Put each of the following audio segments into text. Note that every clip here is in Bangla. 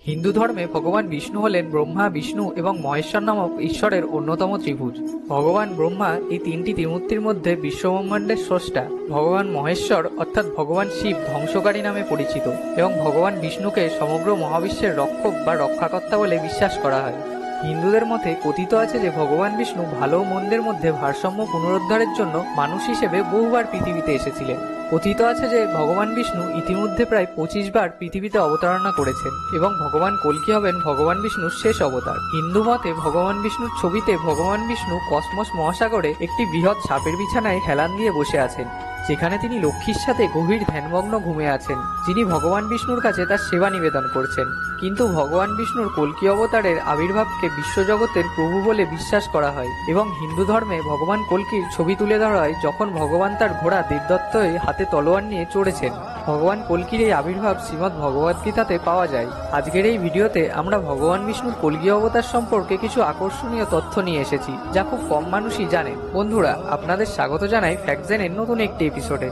হিন্দু ধর্মে ভগবান বিষ্ণু হলেন ব্রহ্মা, বিষ্ণু এবং মহেশ্বর নামক ঈশ্বরের অন্যতম ত্রিভুজ। ভগবান ব্রহ্মা এই তিনটি ত্রিমূর্তির মধ্যে বিশ্বব্রহ্মাণ্ডের স্রষ্টা। ভগবান মহেশ্বর অর্থাৎ ভগবান শিব ধ্বংসকারী নামে পরিচিত এবং ভগবান বিষ্ণুকে সমগ্র মহাবিশ্বের রক্ষক বা রক্ষাকর্তা বলে বিশ্বাস করা হয়। হিন্দুদের মতে কথিত আছে যে ভগবান বিষ্ণু ভালো ও মন্দের মধ্যে ভারসাম্য পুনরুদ্ধারের জন্য মানুষ হিসেবে বহুবার পৃথিবীতে এসেছিলেন। কথিত আছে যে ভগবান বিষ্ণু ইতিমধ্যে প্রায় 25 বার পৃথিবীতে অবতারণা করেছেন এবং ভগবান কল্কি হবেন ভগবান বিষ্ণুর শেষ অবতার। হিন্দু মতে ভগবান বিষ্ণুর ছবিতে ভগবান বিষ্ণু কসমস মহাসাগরে একটি বৃহৎ সাপের বিছানায় হেলান দিয়ে বসে আছেন, যেখানে তিনি লক্ষ্মীর সাথে গভীর ধ্যানমগ্ন ঘুমে আছেন, যিনি ভগবান বিষ্ণুর কাছে তার সেবা নিবেদন করছেন। কিন্তু ভগবান বিষ্ণুর কল্কি অবতারের আবির্ভাবকে বিশ্বজগতের প্রভু বলে বিশ্বাস করা হয় এবং হিন্দু ধর্মে ভগবান কল্কির ছবি তুলে ধরা হয় যখন ভগবান তার ঘোড়া দেবদত্ত হয়ে হাতে তলোয়ার নিয়ে চড়েছেন। ভগবান কল্কির এই আবির্ভাব শ্রীমদ্ ভগবদ্গীতাতে পাওয়া যায়। আজকের এই ভিডিওতে আমরা ভগবান বিষ্ণুর কল্কি অবতার সম্পর্কে কিছু আকর্ষণীয় তথ্য নিয়ে এসেছি, যা খুব কম মানুষই জানেন। বন্ধুরা, আপনাদের স্বাগত জানাই ফ্যাক্টজেনের নতুন একটি এপিসোডে।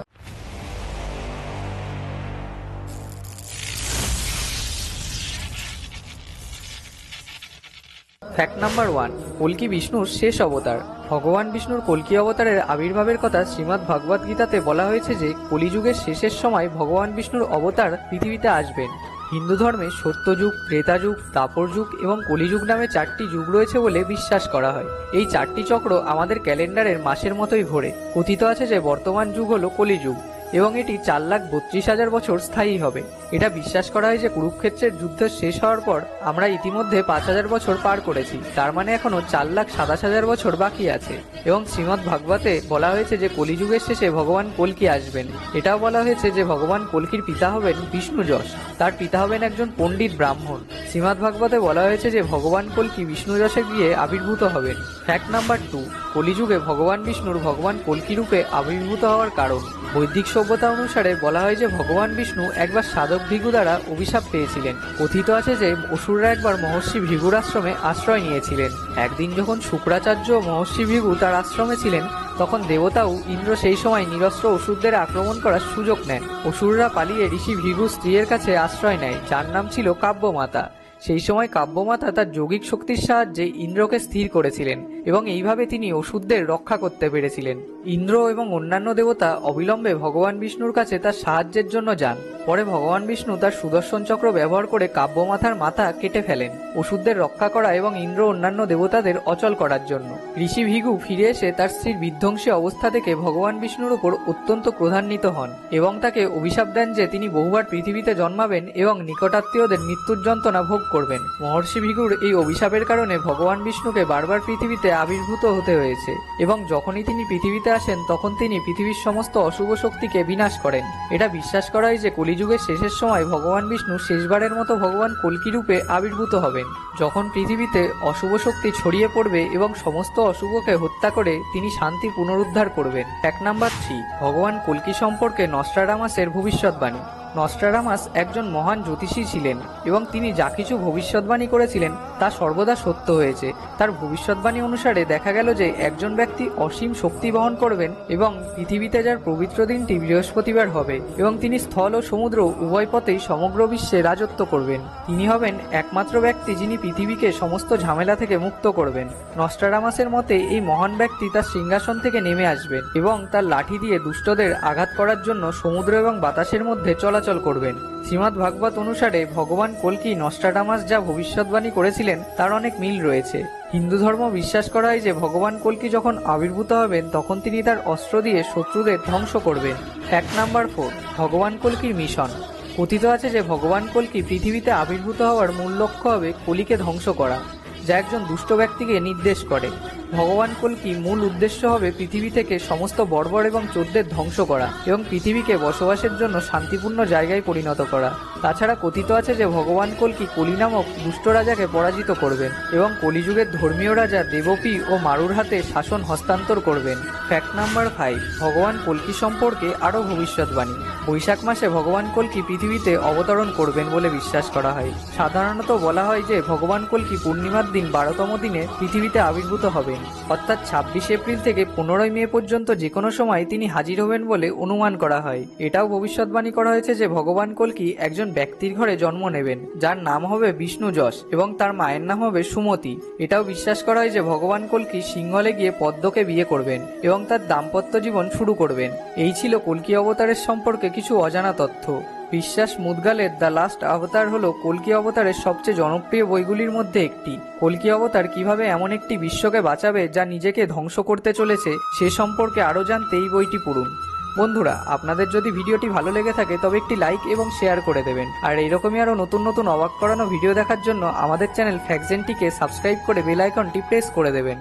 ফ্যাক্ট নাম্বার 1, কল্কি বিষ্ণুর শেষ অবতার। ভগবান বিষ্ণুর কল্কি অবতারের আবির্ভাবের কথা শ্রীমদ্ ভগবদ গীতাতে বলা হয়েছে যে কলিযুগের শেষের সময় ভগবান বিষ্ণুর অবতার পৃথিবীতে আসবেন। হিন্দু ধর্মে সত্যযুগ, ত্রেতাযুগ, দাপর যুগ এবং কলিযুগ নামে 4টি যুগ রয়েছে বলে বিশ্বাস করা হয়। এই 4টি চক্র আমাদের ক্যালেন্ডারের মাসের মতোই ঘোরে। কথিত আছে যে বর্তমান যুগ হলো কলিযুগ এবং এটি 4,32,000 বছর স্থায়ী হবে। এটা বিশ্বাস করা হয় যে কুরুক্ষেত্রের যুদ্ধ শেষ হওয়ার পর আমরা ইতিমধ্যে 5,000 বছর পার করেছি, তার মানে এখনো 4,27,000 বছর বাকি আছে। এবং শ্রীমদ্ ভাগবতে বলা হয়েছে যে কলিযুগের শেষে ভগবান কল্কি আসবেন। এটাও বলা হয়েছে যে ভগবান কল্কির পিতা হবেন বিষ্ণু যশ, তার পিতা হবেন একজন পণ্ডিত ব্রাহ্মণ। শ্রীমদ্ ভাগবতে বলা হয়েছে যে ভগবান কল্কি বিষ্ণু যশে গিয়ে আবির্ভূত হবেন। ফ্যাক্ট নাম্বার 2, কলিযুগে ভগবান বিষ্ণুর ভগবান কল্কি রূপে আবির্ভূত হওয়ার কারণ। বৈদিক সভ্যতা অনুসারে বলা হয় যে ভগবান বিষ্ণু একবার সাধক ভৃগু দ্বারা অভিশাপ পেয়েছিলেন। কথিত আছে যে অসুররা একবার মহর্ষি ভৃগুর আশ্রমে আশ্রয় নিয়েছিলেন। একদিন যখন শুক্রাচার্য ও মহর্ষি ভৃগু তার আশ্রমে ছিলেন, তখন দেবতাও ইন্দ্র সেই সময় নিরস্ত্র অসুরদের আক্রমণ করার সুযোগ নেন। অসুররা পালিয়ে ঋষি ভৃগুর স্ত্রীর কাছে আশ্রয় নেয়, যার নাম ছিল কাব্যমাতা। সেই সময় কাব্যমাতা তার যৌগিক শক্তির সাহায্যে ইন্দ্রকে স্থির করেছিলেন এবং এইভাবে তিনি অসুরদের রক্ষা করতে পেরেছিলেন। ইন্দ্র এবং অন্যান্য দেবতা অবিলম্বে ভগবান বিষ্ণুর কাছে তার সাহায্যের জন্য যান। পরে ভগবান বিষ্ণু তার সুদর্শন চক্র ব্যবহার করে কাব্যমাতার মাথা কেটে ফেলেন, অসুরদের রক্ষা করা এবং ইন্দ্র অন্যান্য দেবতাদের অচল করার জন্য। ঋষি ভৃগু ফিরে এসে তার স্ত্রীর বিধ্বংসী অবস্থা থেকে ভগবান বিষ্ণুর উপর অত্যন্ত ক্রোধান্বিত হন এবং তাকে অভিশাপ দেন যে তিনি বহুবার পৃথিবীতে জন্মাবেন এবং নিকটাত্মীয়দের মৃত্যুর যন্ত্রণা ভোগ করবেন। মহর্ষি ভৃগুর এই অভিশাপের কারণে ভগবান বিষ্ণুকে বারবার পৃথিবীতে আবির্ভূত হতে হয়েছে এবং যখনই তিনি পৃথিবীতে আসেন তখন তিনি পৃথিবীর সমস্ত অশুভ শক্তিকে বিনাশ করেন। এটা বিশ্বাস করা হয় যে কলিযুগের শেষের সময় ভগবান বিষ্ণু শেষবারের মতো ভগবান কল্কি রূপে আবির্ভূত হবেন, যখন পৃথিবীতে অশুভ শক্তি ছড়িয়ে পড়বে এবং সমস্ত অশুভকে হত্যা করে তিনি শান্তি পুনরুদ্ধার করবেন। ফ্যাক্ট নাম্বার 3, ভগবান কল্কি সম্পর্কে নস্ট্রাডামাসের ভবিষ্যৎবাণী। নস্ট্রাডামাস একজন মহান জ্যোতিষী ছিলেন এবং তিনি যা কিছু ভবিষ্যৎবাণী করেছিলেন তা সর্বদা সত্য হয়েছে। তার ভবিষ্যৎবাণী অনুসারে দেখা গেল যে একজন ব্যক্তি অসীম শক্তি বহন করবেন এবং পৃথিবীতে যার পবিত্র দিনটি বৃহস্পতিবার হবে এবং তিনি স্থল ও সমুদ্র উভয় পথেই সমগ্র বিশ্বে রাজত্ব করবেন। তিনি হবেন একমাত্র ব্যক্তি যিনি পৃথিবীকে সমস্ত ঝামেলা থেকে মুক্ত করবেন। নস্ট্রাডামাসের মতে এই মহান ব্যক্তি তার সিংহাসন থেকে নেমে আসবেন এবং তার লাঠি দিয়ে দুষ্টদের আঘাত করার জন্য সমুদ্র এবং বাতাসের মধ্যে চলাচল করবেন। শ্রীমদ্ ভাগবত অনুসারে ভগবান কল্কি নস্ট্রাডামাস যা ভবিষ্যৎবাণী করেছিলেন তার অনেক মিল রয়েছে। হিন্দু ধর্ম বিশ্বাস করা হয় যে ভগবান কল্কি যখন আবির্ভূত হবেন তখন তিনি তার অস্ত্র দিয়ে শত্রুদের ধ্বংস করবেন। ফ্যাক্ট নাম্বার 4, ভগবান কল্কির মিশন। কথিত আছে যে ভগবান কল্কি পৃথিবীতে আবির্ভূত হওয়ার মূল লক্ষ্য হবে কলিকে ধ্বংস করা, যা একজন দুষ্ট ব্যক্তিকে নির্দেশ করে। ভগবান কল্কি মূল উদ্দেশ্য হবে পৃথিবী থেকে সমস্ত বর্বর এবং চোরদের ধ্বংস করা এবং পৃথিবীকে বসবাসের জন্য শান্তিপূর্ণ জায়গায় পরিণত করা। তাছাড়া কথিত আছে যে ভগবান কল্কি কলি নামক দুষ্ট রাজাকে পরাজিত করবেন এবং কলিযুগের ধর্মীয় রাজা দেবপী ও মারুর হাতে শাসন হস্তান্তর করবেন। ফ্যাক্ট নাম্বার 5, ভগবান কল্কি সম্পর্কে আরও ভবিষ্যৎবাণী। বৈশাখ মাসে ভগবান কল্কি পৃথিবীতে অবতরণ করবেন বলে বিশ্বাস করা হয়। সাধারণত বলা হয় যে ভগবান কল্কি পূর্ণিমার দিন 12তম দিনে পৃথিবীতে আবির্ভূত হবেন। আসবেন, অর্থাৎ 26 এপ্রিল থেকে 15 মে পর্যন্ত যে কোনো সময় তিনি হাজির হবেন বলে অনুমান করা হয়। এটাও ভবিষ্যৎবাণী করা হয়েছে যে ভগবান কল্কি একজন ব্যক্তির ঘরে জন্ম নেবেন, যার নাম হবে বিষ্ণু যশ এবং তার মায়ের নাম হবে সুমতি। এটাও বিশ্বাস করা হয় যে ভগবান কল্কি সিংহলে গিয়ে পদ্মকে বিয়ে করবেন এবং তার দাম্পত্য জীবন শুরু করবেন। এই ছিল কল্কি অবতারের সম্পর্কে কিছু অজানা তথ্য। বিশ্বাস মুদগালের দ্য লাস্ট অবতার হলো কল্কি অবতারের সবচেয়ে জনপ্রিয় বইগুলির মধ্যে একটি। কল্কি অবতার কিভাবে এমন একটি বিশ্বকে বাঁচাবে যা নিজেকে ধ্বংস করতে চলেছে সে সম্পর্কে আরও জানতে এই বইটি পড়ুন। বন্ধুরা, আপনাদের যদি ভিডিওটি ভালো লেগে থাকে তবে একটি লাইক এবং শেয়ার করে দেবেন। আর এইরকমই আরও নতুন নতুন অবাক করানো ভিডিও দেখার জন্য আমাদের চ্যানেল ফ্যাক্টজেনটিকে সাবস্ক্রাইব করে বেল আইকনটি প্রেস করে দেবেন।